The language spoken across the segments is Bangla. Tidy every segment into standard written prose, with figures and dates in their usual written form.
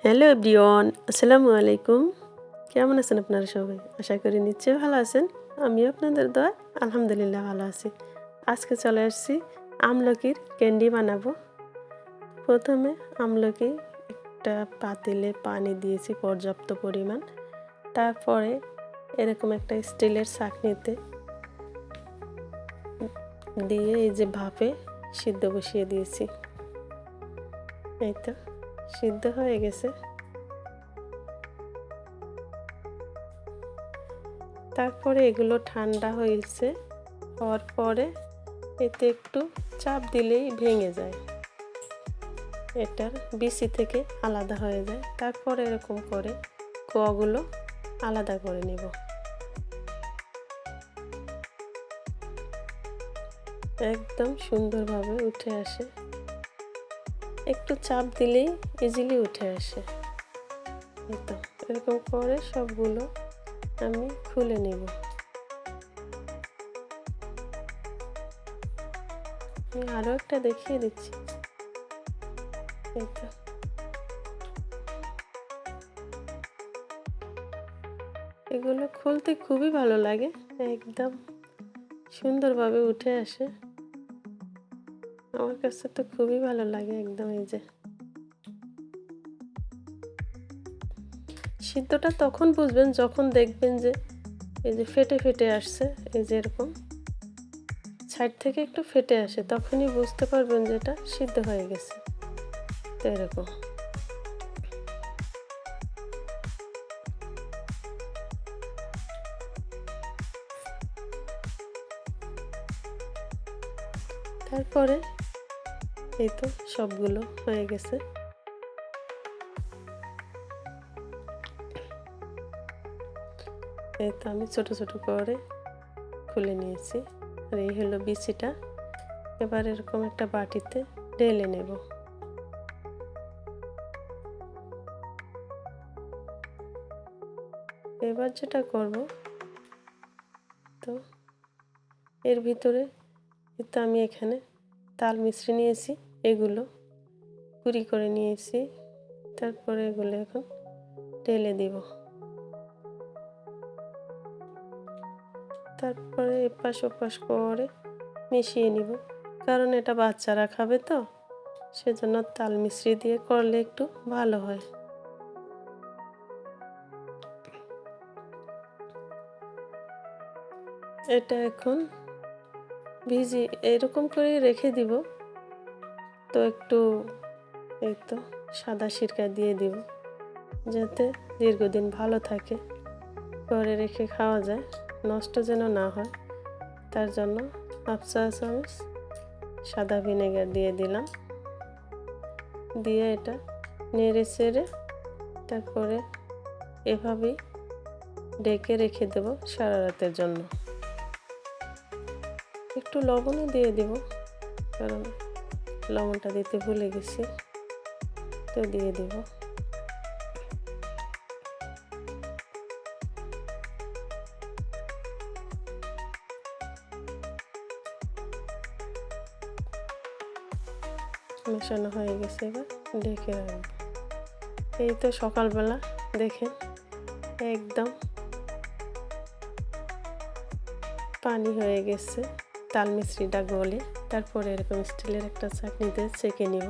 হ্যালো এভরিওয়ান, আসসালামু আলাইকুম। কেমন আছেন আপনারা সবাই? আশা করি নিশ্চয়ই ভালো আছেন। আমিও আপনাদের দোয়ায় আলহামদুলিল্লাহ ভালো আছি। আজকে চলে আসছি আমলকির ক্যান্ডি বানাবো। প্রথমে আমলকি একটা পাতিলে পানি দিয়েছি পর্যাপ্ত পরিমাণ। তারপরে এরকম একটা স্টিলের ছাঁকনিতে দিয়ে এই যে ভাপে সিদ্ধ বসিয়ে দিয়েছি। এই তো সিদ্ধ হয়ে গেছে। তারপরে এগুলো ঠান্ডা হয়েছে, হওয়ার পরে এতে একটু চাপ দিলেই ভেঙে যায়, এটার বিচি থেকে আলাদা হয়ে যায়। তারপরে এরকম করে কোয়াগুলো আলাদা করে নেব। একদম সুন্দরভাবে উঠে আসে, একটু চাপ দিলেই ইজিলি উঠে আসে। তো এরকম করে সবগুলো আমি খুলে নেব। আমি আরও একটা দেখিয়ে দিচ্ছি। এগুলো খুলতে খুবই ভালো লাগে, একদম সুন্দরভাবে উঠে আসে। আমার কাছে তো খুবই ভালো লাগে একদম। এই যে সিদ্ধটা তখন বুঝবেন যখন দেখবেন যে এই যে ফেটে ফেটে আসছে, এই যে এরকম সাইড থেকে একটু ফেটে আসে, তখনই বুঝতে পারবেন যে এটা সিদ্ধ হয়ে গেছে। তো এরকম তারপরে এই তো সবগুলো হয়ে গেছে। এই তো আমি ছোট ছোট করে খুলে নিয়েছি। আর এই হলো বিচিটা। এবার এরকম একটা বাটিতে ঢেলে নেব। এবার যেটা করব, তো এর ভিতরে তো আমি এখানে তাল মিশ্রি নিয়েছি, এগুলো গুঁড়ি করে নিয়েছি। তারপরে এগুলো এখন ঢেলে দিব। তারপরে এপাশ ওপাশ করে মিশিয়ে নিব, কারণ এটা বাচ্চারা খাবে, তো সেজন্য তাল মিশ্রি দিয়ে করলে একটু ভালো হয়। এটা এখন এরকম করে রেখে দিব। তো একটু এই তো সাদা সিরকা দিয়ে দিব, যাতে দীর্ঘদিন ভালো থাকে, করে রেখে খাওয়া যায়, নষ্ট যেন না হয়। তার জন্য হাফ চা চামচ সাদা ভিনেগার দিয়ে দিলাম। দিয়ে এটা নেড়ে চেড়ে তারপরে এভাবেই ঢেকে রেখে দেব সারা রাতের জন্য। একটু লবণও দিয়ে দেব, কারণ লবণটা দিতে ভুলে গেছি, তো দিয়ে দেব। মেশানো হয়ে গেছে, এবার ঢেকে রাখবো। এই তো সকালবেলা দেখেন একদম পানি হয়ে গেছে, তাল মিশ্রিটা গলে। তারপরে এরকম স্টিলের একটা ছাঁকনিতে ছেঁকে নিব।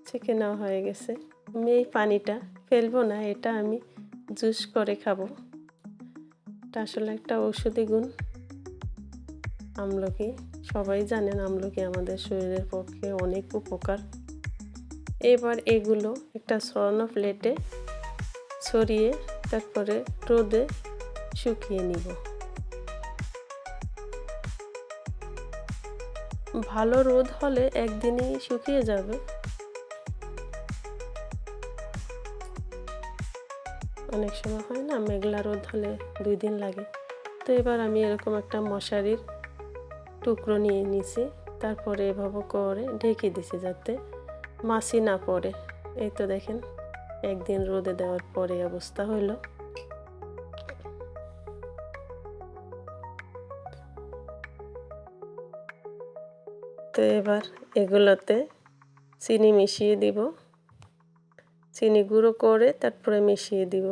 ছেঁকে নেওয়া হয়ে গেছে। আমি এই পানিটা ফেলবো না, এটা আমি জুস করে খাবো। এটা আসলে একটা ঔষধি গুণ আমলকি। সবাই জানেন আমলকি আমাদের শরীরের পক্ষে অনেক উপকার। এবার এগুলো একটা ছড়ানো প্লেটে ছড়িয়ে তারপরে রোদে শুকিয়ে নিব। ভালো রোদ হলে একদিনেই শুকিয়ে যাবে, অনেক সময় হয় না মেঘলা রোদ হলে 2 দিন লাগে। তো এবার আমি এরকম একটা মশারির টুকরো নিয়ে নিছি, তারপরে এভাবে করে ঢেকে দিছি যাতে মাছি না পড়ে। এই তো দেখেন একদিন রোদে দেওয়ার পরে অবস্থা হলো। তো এবার এগুলোতে চিনি মিশিয়ে দিব, চিনি গুঁড়ো করে তারপরে মিশিয়ে দিব।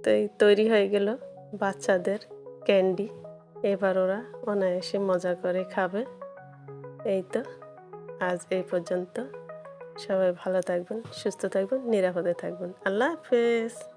তো এই তৈরি হয়ে গেল বাচ্চাদের ক্যান্ডি। এবার ওরা অনায়াসে মজা করে খাবে। এই তো আজ এই পর্যন্ত। সবাই ভালো থাকবেন, সুস্থ থাকবেন, নিরাপদে থাকবেন। আল্লাহ হাফেজ।